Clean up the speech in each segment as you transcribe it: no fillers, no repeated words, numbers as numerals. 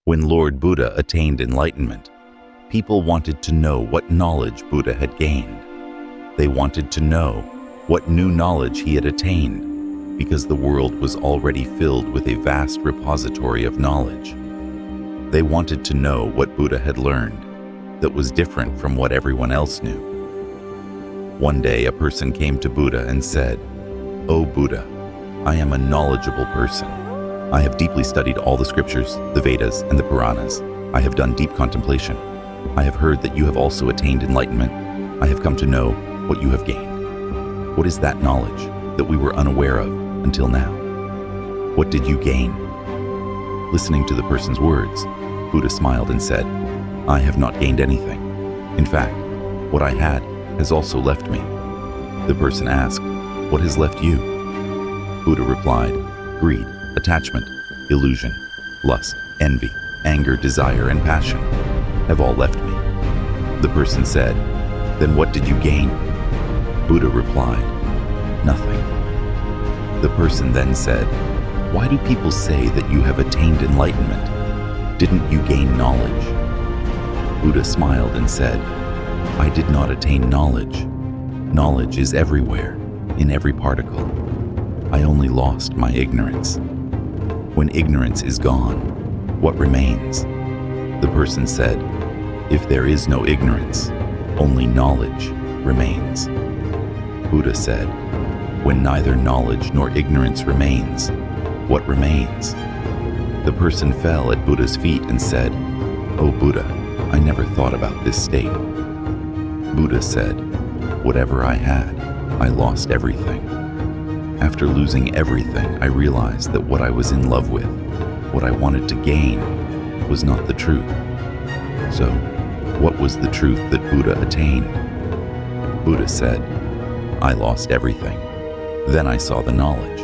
When Lord Buddha attained enlightenment, people wanted to know what knowledge Buddha had gained. They wanted to know what new knowledge he had attained, because the world was already filled with a vast repository of knowledge. They wanted to know what Buddha had learned that was different from what everyone else knew. One day, a person came to Buddha and said, "O Buddha, I am a knowledgeable person. I have deeply studied all the scriptures, the Vedas, and the Puranas. I have done deep contemplation. I have heard that you have also attained enlightenment. I have come to know what you have gained. What is that knowledge that we were unaware of until now? What did you gain?" Listening to the person's words, Buddha smiled and said, "I have not gained anything. In fact, what I had has also left me." The person asked, "What has left you?" Buddha replied, "Greed, attachment, illusion, lust, envy, anger, desire, and passion have all left me." The person said, "Then what did you gain?" Buddha replied, "Nothing." The person then said, "Why do people say that you have attained enlightenment? Didn't you gain knowledge?" Buddha smiled and said, "I did not attain knowledge. Knowledge is everywhere, in every particle. I only lost my ignorance. When ignorance is gone, what remains?" The person said, "If there is no ignorance, only knowledge remains." Buddha said, "When neither knowledge nor ignorance remains, what remains?" The person fell at Buddha's feet and said, "O Buddha, I never thought about this state." Buddha said, "Whatever I had, I lost everything. After losing everything, I realized that what I was in love with, what I wanted to gain, was not the truth. So, what was the truth that Buddha attained?" Buddha said, "I lost everything. Then I saw the knowledge.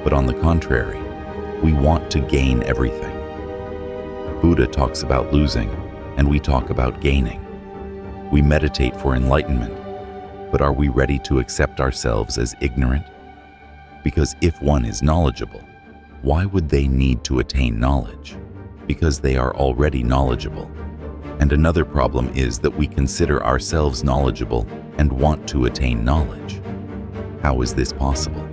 But on the contrary, we want to gain everything. Buddha talks about losing, and we talk about gaining. We meditate for enlightenment, but are we ready to accept ourselves as ignorant? Because if one is knowledgeable, why would they need to attain knowledge? Because they are already knowledgeable. And another problem is that we consider ourselves knowledgeable and want to attain knowledge. How is this possible?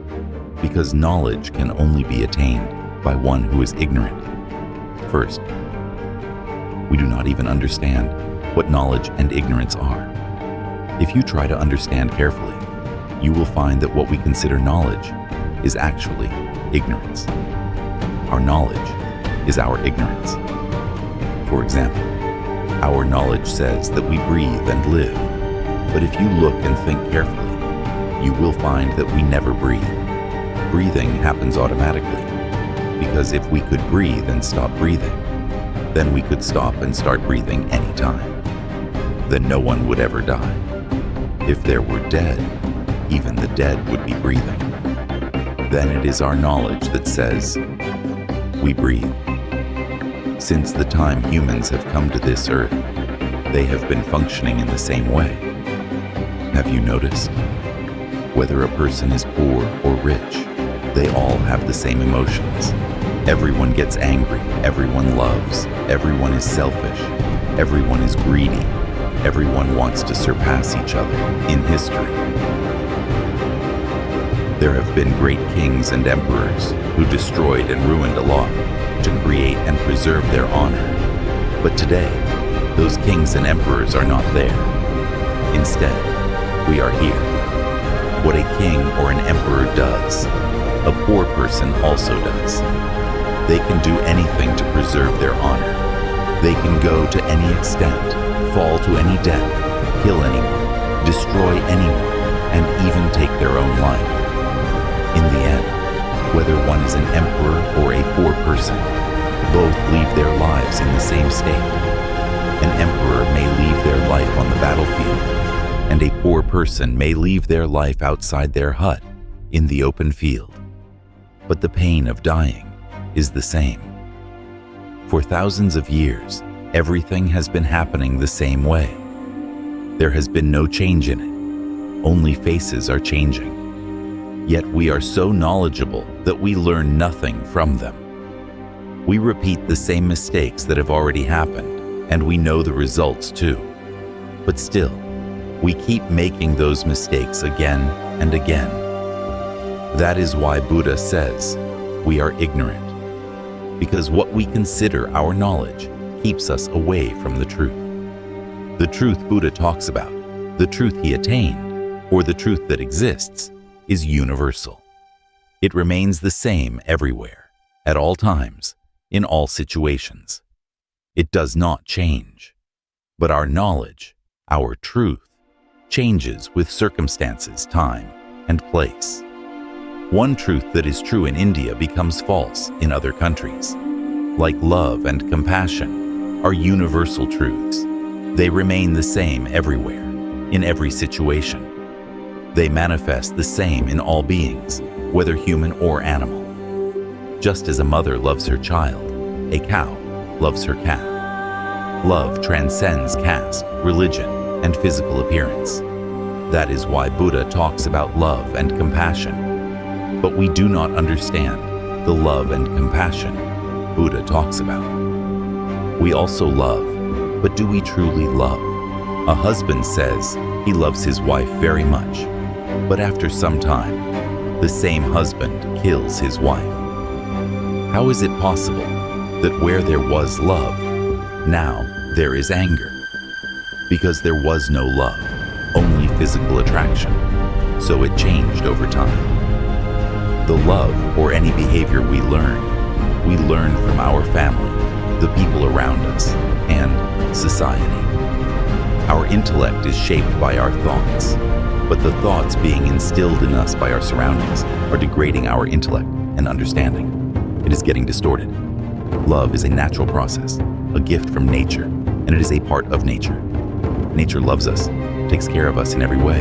Because knowledge can only be attained by one who is ignorant. First, we do not even understand what knowledge and ignorance are. If you try to understand carefully, you will find that what we consider knowledge is actually ignorance. Our knowledge is our ignorance. For example, our knowledge says that we breathe and live, but if you look and think carefully, you will find that we never breathe. Breathing happens automatically, because if we could breathe and stop breathing, then we could stop and start breathing anytime. Then no one would ever die. If there were dead, even the dead would be breathing. Then it is our knowledge that says, we breathe. Since the time humans have come to this earth, they have been functioning in the same way. Have you noticed? Whether a person is poor or rich, they all have the same emotions. Everyone gets angry, everyone loves, everyone is selfish, everyone is greedy, everyone wants to surpass each other in history. There have been great kings and emperors who destroyed and ruined a lot to create and preserve their honor. But today, those kings and emperors are not there. Instead, we are here. What a king or an emperor does, a poor person also does. They can do anything to preserve their honor. They can go to any extent, fall to any depth, kill anyone, destroy anyone, and even take their own life. In the end, whether one is an emperor or a poor person, both leave their lives in the same state. An emperor may leave their life on the battlefield, and a poor person may leave their life outside their hut in the open field. But the pain of dying is the same. For thousands of years, everything has been happening the same way. There has been no change in it. Only faces are changing. Yet we are so knowledgeable that we learn nothing from them. We repeat the same mistakes that have already happened, and we know the results too. But still, we keep making those mistakes again and again. That is why Buddha says we are ignorant, because what we consider our knowledge keeps us away from the truth. The truth Buddha talks about, the truth he attained, or the truth that exists, is universal. It remains the same everywhere, at all times, in all situations. It does not change. But our knowledge, our truth, changes with circumstances, time, and place. One truth that is true in India becomes false in other countries. Like love and compassion are universal truths. They remain the same everywhere, in every situation. They manifest the same in all beings, whether human or animal. Just as a mother loves her child, a cow loves her calf. Love transcends caste, religion, and physical appearance. That is why Buddha talks about love and compassion. But we do not understand the love and compassion Buddha talks about. We also love, but do we truly love? A husband says he loves his wife very much, but after some time, the same husband kills his wife. How is it possible that where there was love, now there is anger? Because there was no love, only physical attraction, so it changed over time. The love or any behavior we learn from our family, the people around us, and society. Our intellect is shaped by our thoughts, but the thoughts being instilled in us by our surroundings are degrading our intellect and understanding. It is getting distorted. Love is a natural process, a gift from nature, and it is a part of nature. Nature loves us, takes care of us in every way,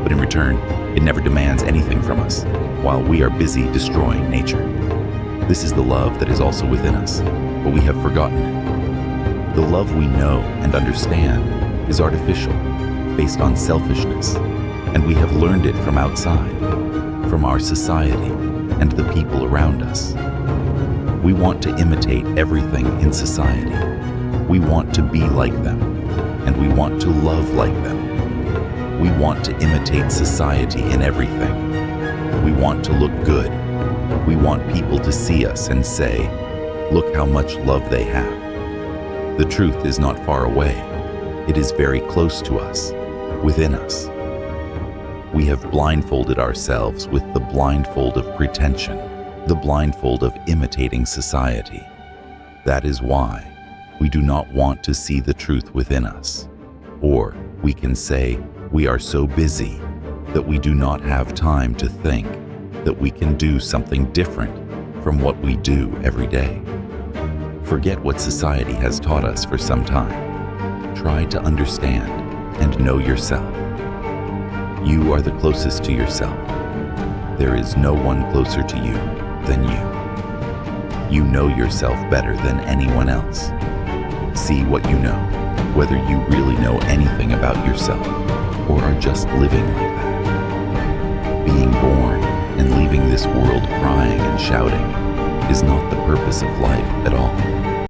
but in return, it never demands anything from us, while we are busy destroying nature. This is the love that is also within us, but we have forgotten it. The love we know and understand is artificial, based on selfishness, and we have learned it from outside, from our society and the people around us. We want to imitate everything in society. We want to be like them, and we want to love like them. We want to imitate society in everything. We want to look good. We want people to see us and say, "Look how much love they have." The truth is not far away. It is very close to us, within us. We have blindfolded ourselves with the blindfold of pretension, the blindfold of imitating society. That is why we do not want to see the truth within us. Or we can say we are so busy that we do not have time to think that we can do something different from what we do every day. Forget what society has taught us for some time. Try to understand and know yourself. You are the closest to yourself. There is no one closer to you than you. You know yourself better than anyone else. See what you know, whether you really know anything about yourself or are just living like that. Being born and leaving this world crying and shouting is not the purpose of life at all.